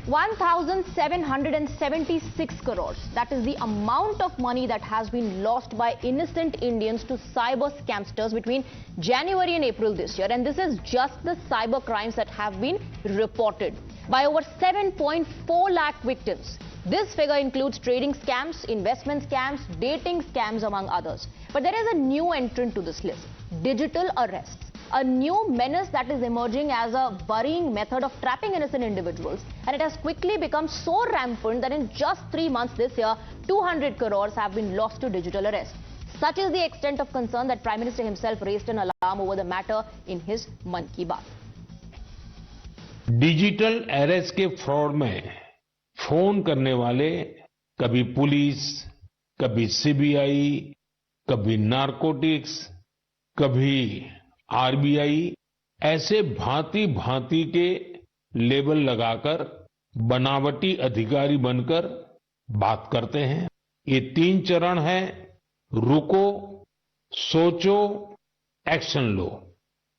1,776 crores. That is the amount of money that has been lost by innocent Indians to cyber scamsters between January and April this year. And this is just the cyber crimes that have been reported by over 7.4 lakh victims. This figure includes trading scams, investment scams, dating scams, among others. But there is a new entrant to this list: digital arrests. A new menace that is emerging as a worrying method of trapping innocent individuals, and it has quickly become so rampant that in just 3 months this year, 200 crores have been lost to digital arrest. Such is the extent of concern that Prime Minister himself raised an alarm over the matter in his Mann Ki Baat. Digital arrest के fraud में phone करने वाले कभी police, कभी CBI, कभी narcotics, कभी RBI, ऐसे भांति-भांति के लेबल लगाकर बनावटी अधिकारी बनकर बात करते हैं। ये 3 चरण है: रुको, सोचो, एक्शन लो।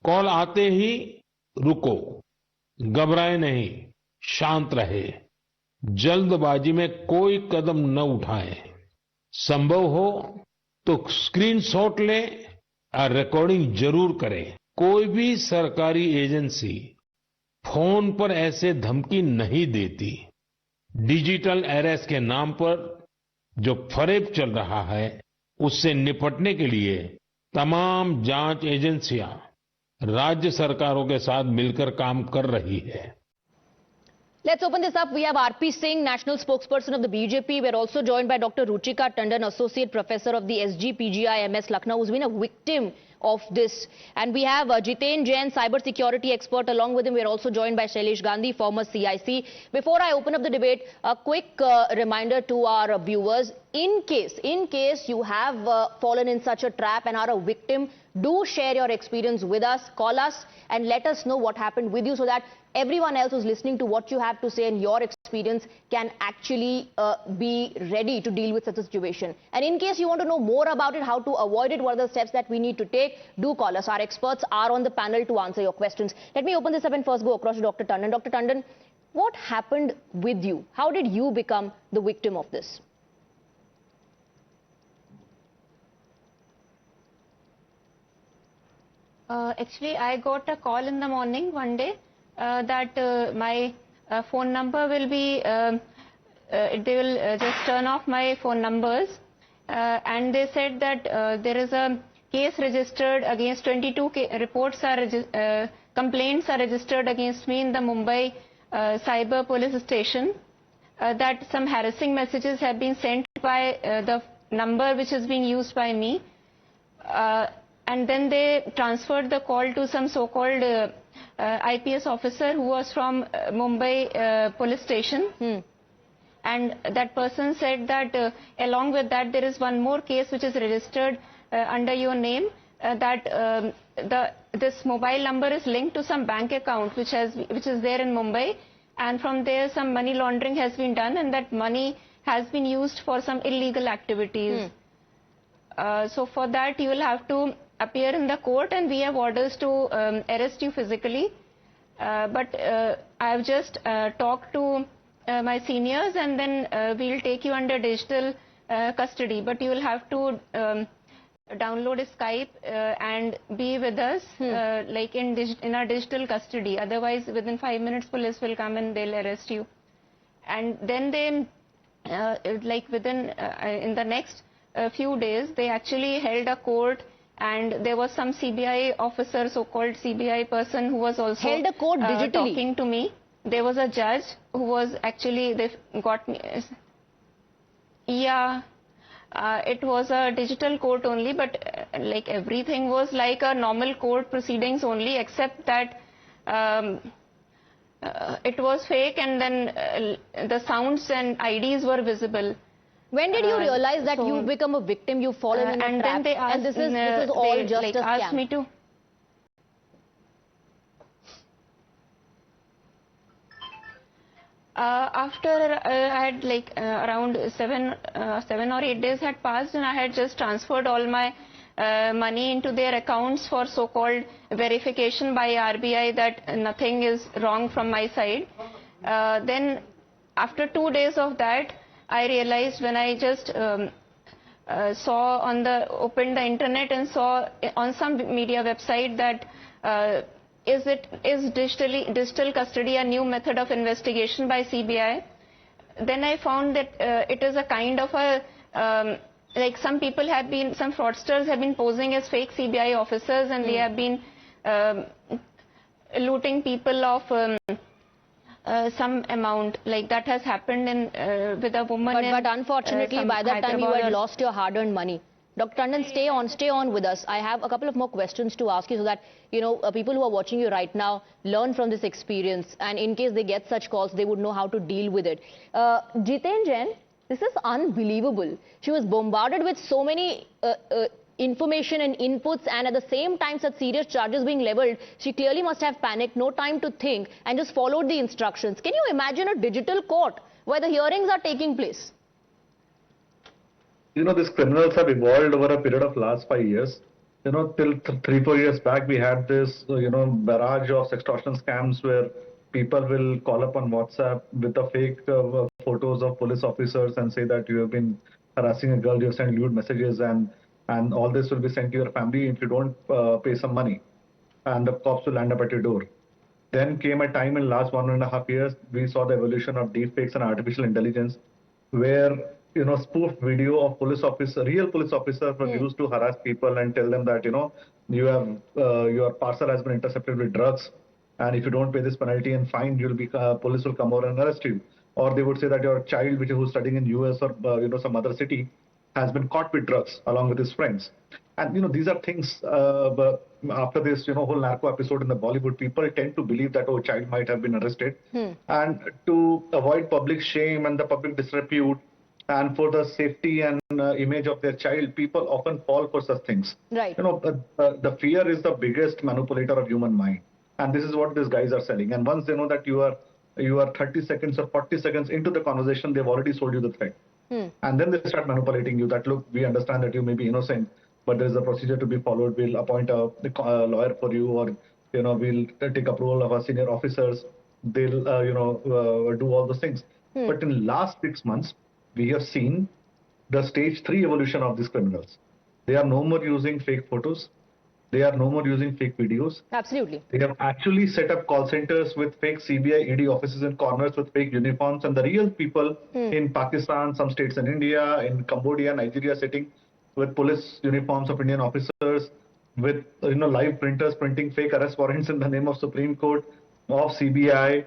कॉल आते ही रुको, घबराए नहीं, शांत रहे, जल्दबाजी में कोई कदम न उठाएं। संभव हो तो स्क्रीनशॉट लें और रिकॉर्डिंग जरूर करें। कोई भी सरकारी एजेंसी फोन पर ऐसे धमकी नहीं देती। डिजिटल अरेस्ट के नाम पर जो फरेब चल रहा है, उससे निपटने के लिए तमाम जांच एजेंसियां राज्य सरकारों के साथ मिलकर काम कर रही है। Let's open this up. We have R.P. Singh, national spokesperson of the BJP. We're also joined by Dr. Ruchika Tandon, associate professor of the SGPGI MS Lucknow, who's been a victim of this. And we have Jiten Jain, cyber security expert. Along with him, we're also joined by Shailesh Gandhi, former CIC. Before I open up the debate, a quick reminder to our viewers. In case you have fallen in such a trap and are a victim, do share your experience with us. Call us and let us know what happened with you, so that everyone else who's listening to what you have to say and your experience can actually be ready to deal with such a situation. And in case you want to know more about it, how to avoid it, what are the steps that we need to take, do call us. Our experts are on the panel to answer your questions. Let me open this up and first go across to Dr. Tandon. Dr. Tandon, what happened with you? How did you become the victim of this? Actually, I got a call in the morning one day that my phone number will be, they will just turn off my phone numbers, and they said that there is a case registered against 22 complaints are registered against me in the Mumbai cyber police station, that some harassing messages have been sent by the number which is being used by me. And then they transferred the call to some so-called IPS officer who was from Mumbai police station. And that person said that along with that there is one more case which is registered under your name, that this mobile number is linked to some bank account which is there in Mumbai, and from there some money laundering has been done, and that money has been used for some illegal activities. So for that you will have to appear in the court, and we have orders to arrest you physically. But I have just talked to my seniors, and then we'll take you under digital custody. But you will have to download a Skype and be with us like in our digital custody. Otherwise, within 5 minutes, police will come and they'll arrest you. And then they, like within in the next few days, they actually held a court. And there was some CBI officer, so-called CBI person, who was also held a court digitally talking to me. There was a judge who was actually, they got me. Yeah, it was a digital court only, but like everything was like a normal court proceedings only, except that it was fake, and then the sounds and IDs were visible. When did you realize that you've become a victim, you've fallen in a trap, then they asked, and this is all just like a scam? Asked me to. After I had like around 7 or 8 days had passed, and I had just transferred all my money into their accounts for so-called verification by RBI that nothing is wrong from my side. Then after 2 days of that, I realized when I just opened the internet and saw on some media website that is digital custody a new method of investigation by CBI? Then I found that it is a kind of a like some fraudsters have been posing as fake CBI officers, and they have been looting people of some amount. Like that has happened with a woman. But unfortunately, by that time you had lost your hard-earned money. Dr. Tandon, stay on with us. I have a couple of more questions to ask you so that, people who are watching you right now learn from this experience. And in case they get such calls, they would know how to deal with it. Jiten Jain, this is unbelievable. She was bombarded with so many information and inputs, and at the same time such serious charges being leveled. She clearly must have panicked, no time to think, and just followed the instructions. Can you imagine a digital court where the hearings are taking place? These criminals have evolved over a period of last 5 years. Till 3-4 years back, we had this, barrage of extortion scams where people will call up on WhatsApp with the fake photos of police officers and say that you have been harassing a girl, you have sent lewd messages, and all this will be sent to your family if you don't pay some money. And the cops will land up at your door. Then came a time in last 1.5 years, we saw the evolution of deepfakes and artificial intelligence, where spoofed video of real police officers were used to harass people and tell them that, your parcel has been intercepted with drugs, and if you don't pay this penalty and fine, police will come over and arrest you. Or they would say that your child, who's studying in US or some other city, has been caught with drugs along with his friends. And these are things. But after this, whole narco episode in the Bollywood, people tend to believe that child might have been arrested, and to avoid public shame and the public disrepute, and for the safety and image of their child, people often fall for such things. Right. The fear is the biggest manipulator of human mind, and this is what these guys are selling. And once they know that you are 30 seconds or 40 seconds into the conversation, they've already sold you the threat. And then they start manipulating you that, look, we understand that you may be innocent, but there is a procedure to be followed. We'll appoint a lawyer for you, or we'll take approval of our senior officers. They'll do all those things. But in the last 6 months, we have seen the stage 3 evolution of these criminals. They are no more using fake photos. They are no more using fake videos. Absolutely. They have actually set up call centers with fake CBI, ED offices in corners with fake uniforms, and the real people in Pakistan, some states in India, in Cambodia, Nigeria, sitting with police uniforms of Indian officers, with live printers printing fake arrest warrants in the name of Supreme Court, of CBI.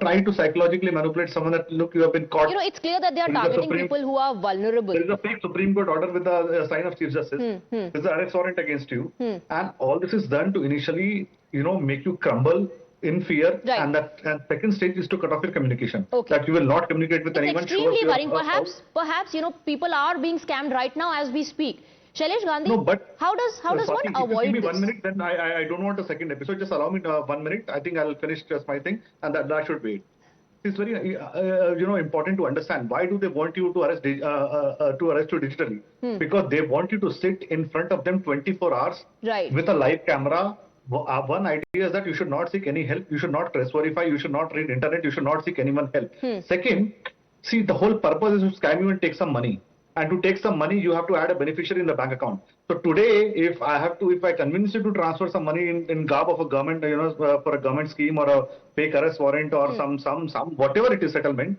Trying to psychologically manipulate someone that, look, you have been caught. It's clear that they are targeting people who are vulnerable. There is a fake Supreme Court order with the sign of Chief Justice. There's an arrest warrant against you. And all this is done to initially, make you crumble in fear. Right. And second stage is to cut off your communication. Okay. That you will not communicate with anyone. It's extremely worrying. Perhaps, people are being scammed right now as we speak. Shailesh Gandhi, no, but how does one avoid give me this? 1 minute, then I don't want a second episode. Just allow me 1 minute. I think I'll finish just my thing, and that should wait. It's very important to understand why do they want you to arrest you digitally? Because they want you to sit in front of them 24 hours with a live camera. One idea is that you should not seek any help. You should not press verify. You should not read internet. You should not seek anyone help. Second, see, the whole purpose is to scam you and take some money. And to take some money, you have to add a beneficiary in the bank account. So today, if I convince you to transfer some money in garb of a government, for a government scheme or a fake arrest warrant or some whatever it is settlement,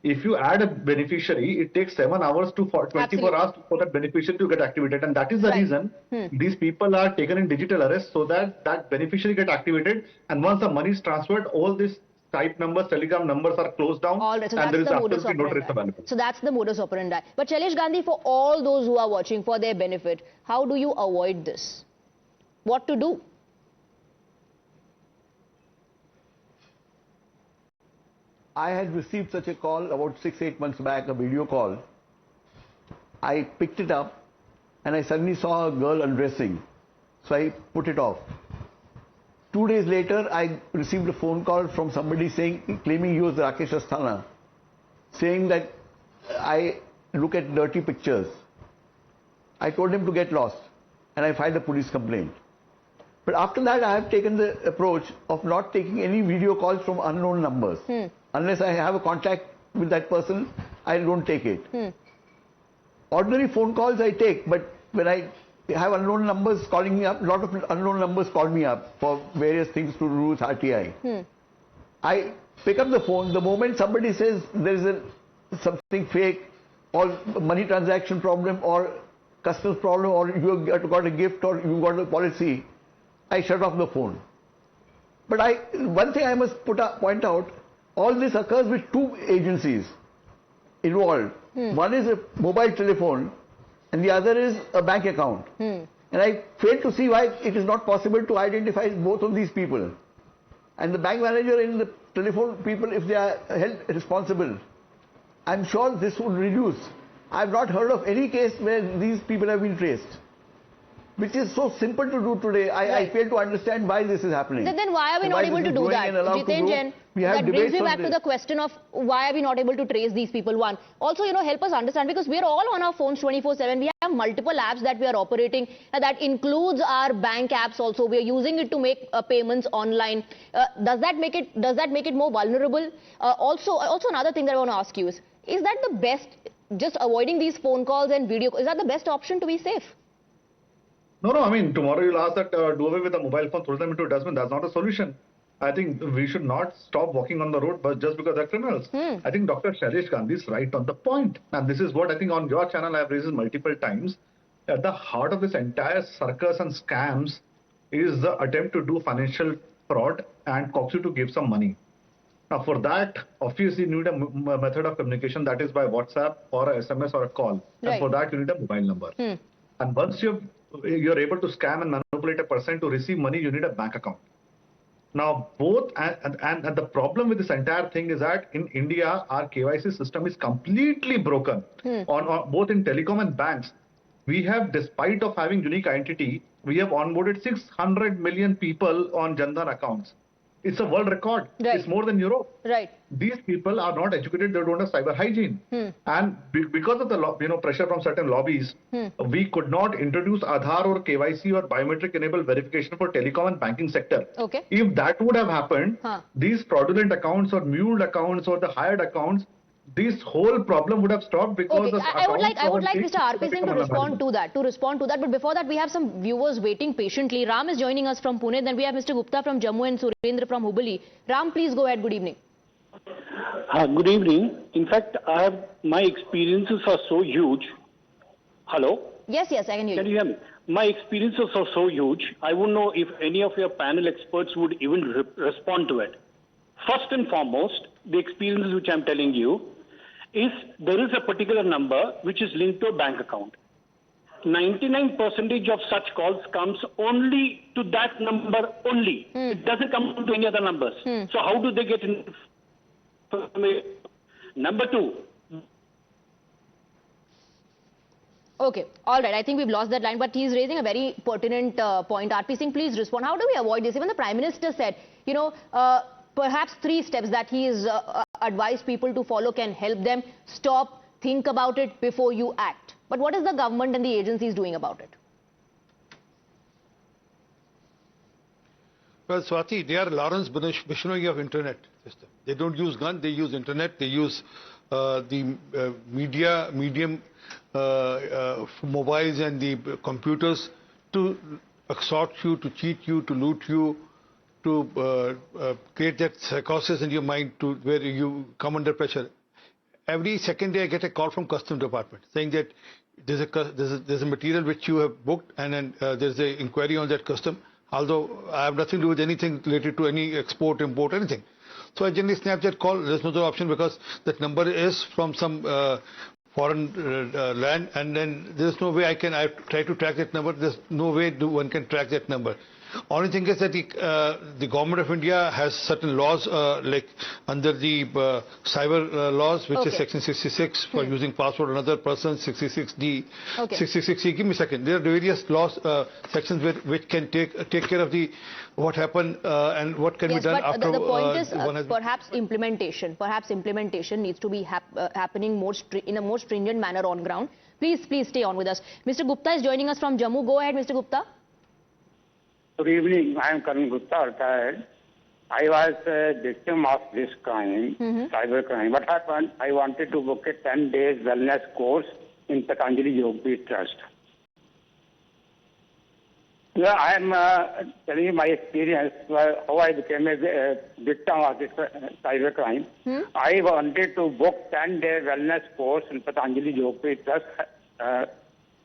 if you add a beneficiary, it takes 7 hours to 24 hours for that beneficiary to get activated. And that is the reason these people are taken in digital arrest, so that beneficiary get activated. And once the money is transferred, all this Skype numbers, Telegram numbers are closed down, all right, so and there is the absolutely no trace available. So that's the modus operandi. But Shailesh Gandhi, for all those who are watching, for their benefit, how do you avoid this? What to do? I had received such a call about 6-8 months back, a video call. I picked it up and I suddenly saw a girl undressing. So I put it off. 2 days later, I received a phone call from somebody claiming he was Rakesh Asthana, saying that I look at dirty pictures. I told him to get lost, and I filed a police complaint. But after that, I have taken the approach of not taking any video calls from unknown numbers, unless I have a contact with that person, I don't take it. Ordinary phone calls I take, but when I have unknown numbers calling me up, a lot of unknown numbers call me up for various things to do with RTI. I pick up the phone the moment somebody says there is something fake or money transaction problem or customs problem or you got a gift or you got a policy, I shut off the phone. But one thing I must point out, all this occurs with two agencies involved. One is a mobile telephone and the other is a bank account. And I fail to see why it is not possible to identify both of these people. And the bank manager and the telephone people, if they are held responsible, I'm sure this would reduce. I've not heard of any case where these people have been traced, which is so simple to do today. I fail to understand why this is happening. Then why are we not able to do that? Jiten Jain, that brings me back to the question of why are we not able to trace these people? One, also, help us understand, because we are all on our phones 24/7. We have multiple apps that we are operating. That includes our bank apps also. We are using it to make payments online. Does that make it more vulnerable? Also another thing that I want to ask you is that the best, just avoiding these phone calls and video, is that the best option to be safe? No, I mean, tomorrow you'll ask that do away with the mobile phone, throw them into a dustbin. That's not a solution. I think we should not stop walking on the road but just because they're criminals. I think Dr. Shailesh Gandhi is right on the point. And this is what I think on your channel I've raised multiple times. At the heart of this entire circus and scams is the attempt to do financial fraud and coax you to give some money. Now, for that, obviously, you need a method of communication, that is by WhatsApp or a SMS or a call. Right. And for that, you need a mobile number. And once you're able to scam and manipulate a person to receive money, you need a bank account. Now, both, and the problem with this entire thing is that in India, our KYC system is completely broken on both in telecom and banks. We have, despite of having unique identity, we have onboarded 600 million people on Jan Dhan accounts. It's a world record. Right. It's more than Europe. Right. These people are not educated. They don't have cyber hygiene. And because of the pressure from certain lobbies, we could not introduce Aadhaar or KYC or biometric enabled verification for telecom and banking sector. Okay. If that would have happened, these fraudulent accounts or muled accounts or the hired accounts, this whole problem would have stopped because I would like Mr. RP Singh to respond to that. But before that, we have some viewers waiting patiently. Ram is joining us from Pune. Then we have Mr. Gupta from Jammu and Surendra from Hubballi. Ram, please go ahead. Good evening. Good evening. In fact, my experiences are so huge. Hello? Yes, I can hear you. Can you hear me? My experiences are so huge, I wouldn't know if any of your panel experts would even respond to it. First and foremost, the experiences which I'm telling you is there is a particular number which is linked to a bank account. 99% of such calls comes only to that number only. It doesn't come to any other numbers. So how do they get information? Number two. Okay, all right. I think we've lost that line, but he's raising a very pertinent point. RP Singh, please respond. How do we avoid this? Even the Prime Minister said, perhaps 3 steps that he is advised people to follow can help them stop, think about it before you act. But what is the government and the agencies doing about it? Well, Swati, they are Lawrence Bishnoi of internet system. They don't use gun, they use internet, they use the medium mobiles and the computers to extort you, to cheat you, to loot you, to create that psychosis in your mind to where you come under pressure. Every second day I get a call from Customs Department saying that there's a material which you have booked and then there's an inquiry on that custom, although I have nothing to do with anything related to any export, import, anything. So I generally snap that call. There's no other option because that number is from some foreign land, and then there's no way I try to track that number. There's no way one can track that number. Only thing is that the government of India has certain laws like under the cyber laws, which is section 66 for using password of another person, 66D, 66C. Give me a second. There are various laws sections which can take care of what happened and what can be done after. The point is perhaps implementation. Perhaps implementation needs to be happening in a more stringent manner on ground. Please stay on with us. Mr. Gupta is joining us from Jammu. Go ahead, Mr. Gupta. Good evening. I am Karan Gupta, retired. I was a victim of this crime, cybercrime. What happened? I wanted to book a 10 days wellness course in Patanjali Yoga Trust. Yeah, I am telling you my experience, how I became a victim of this cybercrime. I wanted to book 10-day wellness course in Patanjali Yoga Trust,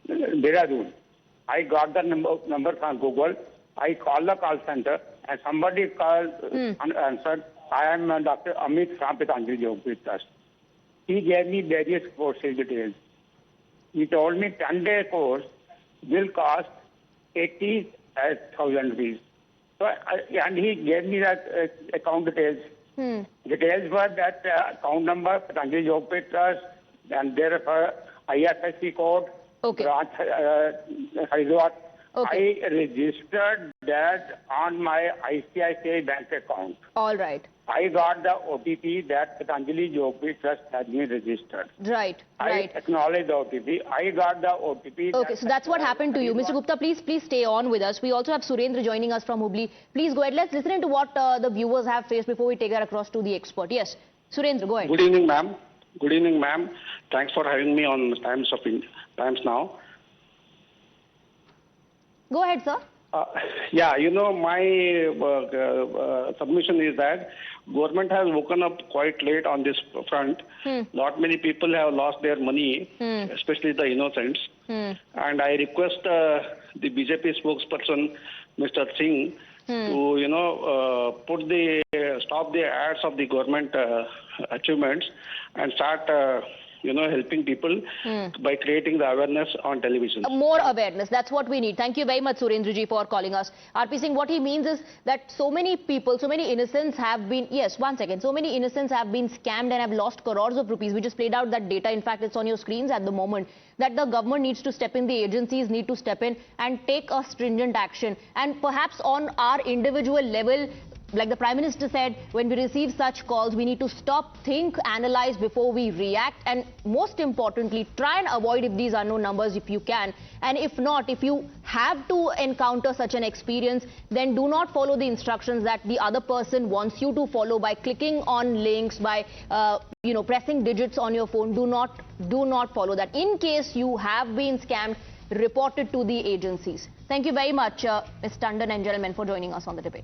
Dehradun. I got the number from Google. I called the call center and somebody called and answered, I am Dr. Amit from Patanjali Yoga Trust. He gave me various courses details. He told me 10-day course will cost 80,000 rupees. So, and he gave me that account details. Details were that account number, Patanjali Yoga Trust, and their IFSC code, branch Hyderabad. I registered that on my ICICI bank account. All right. I got the OTP that Patanjali Yoga Trust has been registered. Right. I acknowledge the OTP. I got the OTP. Okay, so that's what happened to you. Mr. Gupta, please stay on with us. We also have Surendra joining us from Hubli. Please go ahead. Let's listen to what the viewers have faced before we take her across to the expert. Yes, Surendra, go ahead. Good evening, ma'am. Good evening, ma'am. Thanks for having me on Times Now. Go ahead, sir. Yeah, you know, my submission is that government has woken up quite late on this front. Not many people have lost their money, especially the innocents. And I request the BJP spokesperson, Mr. Singh, to, you know, stop the ads of the government achievements and start you know, helping people by creating the awareness on television. More awareness, that's what we need. Thank you very much, Surendraji, for calling us. RP Singh, what he means is that so many people, so many innocents have been, so many innocents have been scammed and have lost crores of rupees. We just played out that data. In fact, it's on your screens at the moment, that the government needs to step in, the agencies need to step in and take a stringent action. And perhaps on our individual level, like the Prime Minister said, when we receive such calls, we need to stop, think, analyze before we react, and most importantly, try and avoid if these unknown numbers if you can. And if not, if you have to encounter such an experience, then do not follow the instructions that the other person wants you to follow by clicking on links, by pressing digits on your phone. Do not follow that. In case you have been scammed, report it to the agencies. Thank you very much, Ms. Tandon and gentlemen, for joining us on the debate.